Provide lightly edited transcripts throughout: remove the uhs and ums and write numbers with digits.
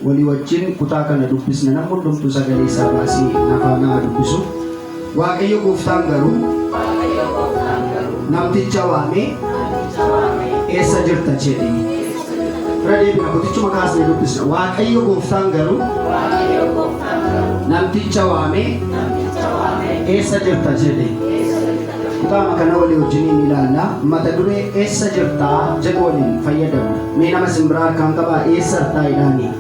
walii wajjin kutaa kana dubbisna namni hundumtuu sagalee isaa baasii nafaanaa dubbisu. Waaqayyo gooftaan garuu namticha waamee eessa jirta jedhee Radeebina kutichuma kaasnee dubbisna. Waaqayyo gooftaan garuu namticha waamee eessa jirta jedhee kutaama kana walii wajjiniin ilaalla. Mata duree eessa jirtaa jedhu waliin fayyadamna. Mee nama simbiraa harkaan qabaa eessa jirtaa jedhanii.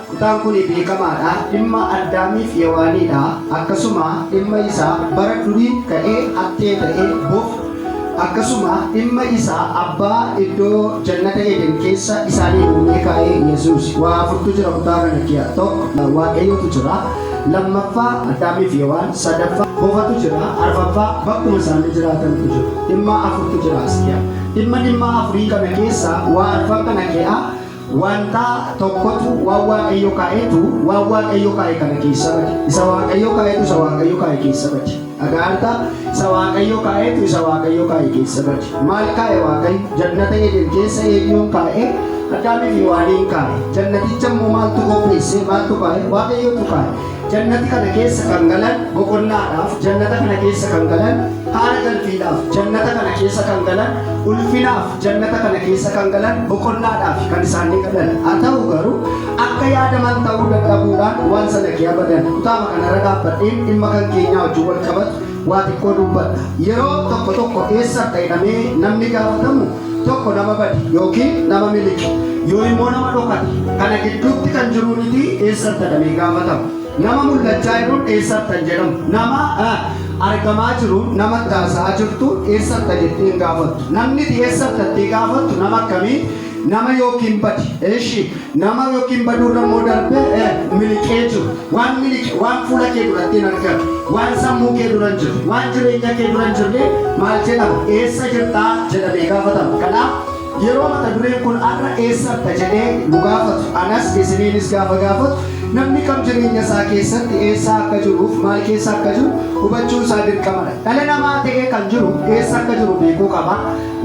Kutaan kun beekamaadha. Dhimma Addaamiif Hewaaniidha. Akkasuma dhimma isaa bara durii ka'ee hattee ta'ee bof. Akkasuma dhimma isaa abbaa iddoo jannata Eden keessa isaanii uumee kaa'ee Yesuus. Waa afurtu jira kutaa kana keessa. Tokko Waaqayyotu jira. Lammaffaa Addaamiif Hewaan. Sadaffaa bofatu jira. Arfaffaa bakkuma isaanii jiraatantu jira. Dhimma afurtu jira asiyaa. Dhimma afurii kana keessa waa arfan kana keessa wanta tokkotu waan Waaqayyo kaa'eetu waan Waaqayyo kaa'e kana keessa bade. Isa Waaqayyo kaa'eetu isa Waaqayyo kaa'e keessa bade. Agaarta isa Waaqayyo kaa'eetu isa Waaqayyo kaa'e keessa bade. Maal kaa'e Waaqayyo? Jannata Eden keessa eenyuun kaa'e? Addaamiif Hewaaniin kaa'e. Jannaticha immoo maaltu qopheesse? Maaltu kaa'e? Waaqayyotu kaa'e. Jannati kana keessa kan galan boqonnaadhaaf, jannata kana keessa kan galan haala galfiidhaaf, jannata kana keessa kan galan ulfinaaf, jannata kana keessa kan galan boqonnaadhaaf kan isaanii galan. Haa ta'u garuu akka yaadaman ta'uu dadhabuudhaan waan sana kee abadan. Kutaama kanarra dhaabbadheen dhimma kan keenyaa wajjin wal qabatu waa xiqqoo dubbadha. Yeroo tokko eessa ta'edhamee namni gaafatamu tokko nama badi yookiin nama miliqe yoo immoo nama dhokate kana gidduutti kan jiru miti eessa ta'edhamee gaafatamu. Nama mul'achaa jiru eessatti jedhamu. Nama argamaa jiru nama taasaa jirtu eessatti jettee gaafattu. Namni eessatti gaafattu nama akkamii? Nama yookiin badi. Eeshi nama yookiin badurra immoo darbee miliqee jiru. Waan miliqe waan fuula kee duratti hin argamu. Waan sammuu kee dura hin jiru. Waan jireenya kee dura hin jirre maal jedhama? Eessa jirtaa jedhamee gaafatama. Kanaaf yeroo mata dureen kun har'a eessatti jedhee nu gaafatu anas isiniinis gaafa gaafatu namni kam jireenya isaa keessatti eessa akka jiruuf maal keessa akka jiru hubachuu isaa dirqamadha. Dhala namaa ta'ee kan jiru eessa akka jiru beekuu qaba.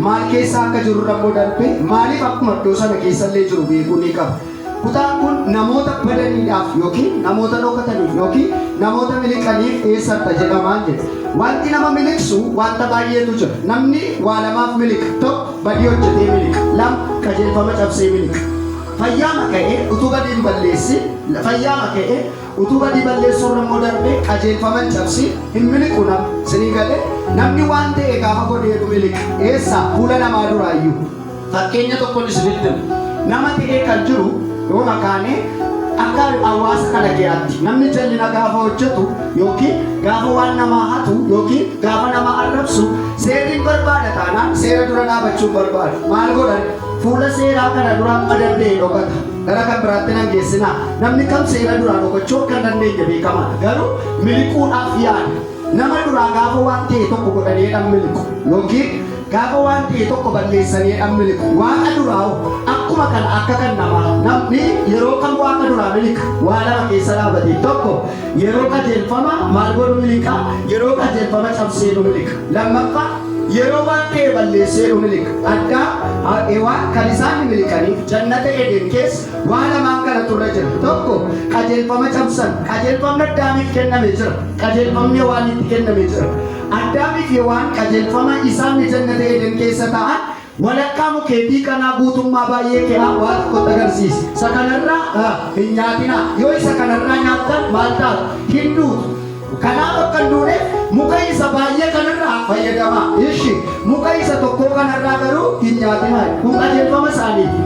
Maal keessa akka jiru immoo darbee maaliif akkuma iddoo sana keessallee jiru beekuu ni qaba. Kutaan kun namoota badaniidhaaf yookiin namoota dhokataniif yookiin namoota miliqaniif eessatti jedhamaan jedha. Wanti nama miliqsu wanta baay'eetu jira. Namni waa lamaaf miliqa. Tokko badii hojjetee miliqa. Lama qajeelfama cabsee miliqa. Fayyaama ka'ee utuu badii hin balleessin fayyaama ka'ee utuu badii balleessuurra immoo darbee qajeelfama cabsii hin miliqu nama. Sinii galee namni waan ta'e gaafa godheetu miliqa. Eessa? Fuula namaa duraayyuu. Fakkeenya tokkoon isinitti nama ta'ee kan jiru yoo makaanee akka hawaasa kana keessatti namni jallina gaafa hojjetu yookiin gaafa waan namaa hatu yookiin gaafa nama arrabsu seerriin barbaada taanaan seera dura dhaabachuun barbaadu. Maal godhan? Fuula seeraa kana duraan madandee dhokata. Gara kan biraatti nan geessinaa. Namni kam seera duraan dhokachuu kan dandeenye beekamaadha. Garuu miliquudhaaf yaada. Nama duraa gaafa waan ta'e tokko godhanii miliqu yookiin gaafa waan ta'e tokko balleessanii miliqu. Waaqa duraa akkuma kana akka kan namaa namni yeroo kam waaqa duraa miliqa waa lama keessa dhaabate. Tokko yeroo qajeelfama maal godhu miliqa, yeroo qajeelfama cabsee miliqa. Lammaffaa yeroo waan ta'e balleessee miliqa. Hewaan kan isaan miliqaniif jannata Eden keessa waa lamaan kana turre jira. Tokko qajeelfama cabsan. Qajeelfamni Addaamiif kenname jira. Qajeelfamni Hewaanitti kenname jira. Addaamiif Hewaan qajeelfama isaan jannata Eden keessa ta'an walakkaa mukeetii kanaa guutummaa baay'ee kee'aa waa tokkotti agarsiisa. Isa kanarraa hin nyaatinaa. Yoo isa kanarraa nyaattan maal taatu? Hin duutu. Kanaaf akka hin duuneef muka isa baay'ee kanarraa fayyadamaa. Ishi muka isa tokkoo kanarraa garuu hin nyaatinaa. Kun qajeelfama isaaniiti.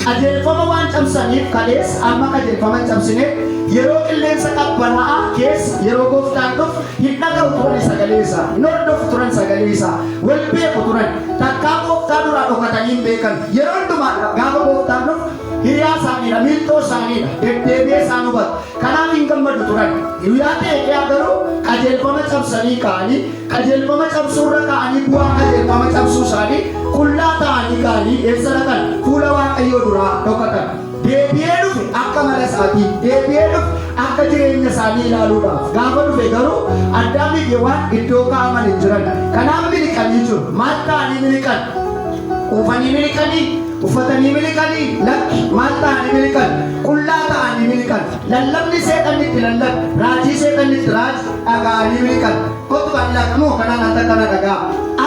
Qajeelfama waan cabsaniif kalees amma qajeelfama cabsineef yeroo qilleensa qabbanaa'aa keessa yeroo gooftaan dhufu hin dhaga'u turan sagalee isaa. Hin hordofu turan sagalee isaa. Wal beeku turan. Takkaa gooftaa duraa dhokatanii hin beekan. Yeroo hundumaa gaafa gooftaan dhufu hiriyaa isaaniidha, miiltoo isaaniidha, deddeebi'ee isaan hubatu. Kanaaf hin gammadu turan. Guyyaa ta'e garuu qajeelfama cabsanii ka'anii qajeelfama cabsuurra ka'anii bu'aa qajeelfama cabsuu isaanii qullaa ta'anii ka'anii eessa dhaqan? Fuula Waaqayyoo duraa dhokatan. Deebi'ee dhufe akka mala isaatii, deebi'ee dhufe akka jireenya isaanii ilaaluudhaaf. Gaafa dhufe garuu Addaamiif Hewaan iddoo kaa'aman hin jiran. Kanaaf miliqanii jiru. Maal ta'anii miliqan? Uffatanii miliqanii, uffatanii miliqanii, lakki maal ta'anii miliqan? Qullaa lallabni seexanitti lallab raajii seexanitti raaj dhagaanii miliqan kottu kan laqamoo kanaan anta kana dhagaa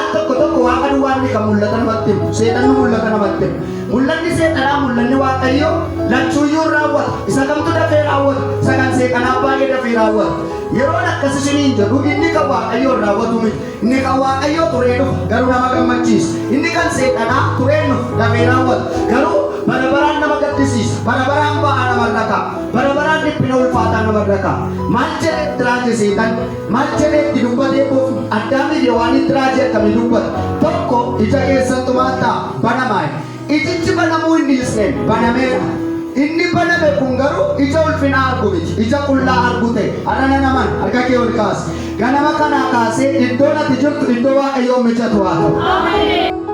akka tokko waaqa duwwaanni kan mul'ata namatti himu seexanni mul'ata namatti himu mul'anni seexanaa mul'anni waaqayyo lachuuyyuu raawwata isa kamtu dafee raawwata isa kan seexanaa baay'ee dafee raawwata yeroon akkas isiniin jedhu inni kan waaqayyo raawwatu miti inni kan waaqayyo turee dhufu garuu nama gammachiisa inni kan seexanaa turee dhufu dafee raawwata garuu barabaraan nama gaddisiisa barabaraan ba'aa nama rakaa barabaraan dhiphina ulfaataa nama rakaa maal jedhee itti raaje seexan maal jedhee itti dubbatee boofu addaamiif waan itti raaje akkamii dubbata tokko ija keessattu maattaa banamaay ijichi banamuu hin dhiisneen banameera inni baname kun garuu ija ulfinaa argu miti ija qullaa argu ta'e adana naman harka kee ol kaase ganama kanaa kaasee iddoon ati jirtu iddoo waaqayyoon mijatu haa ta'u.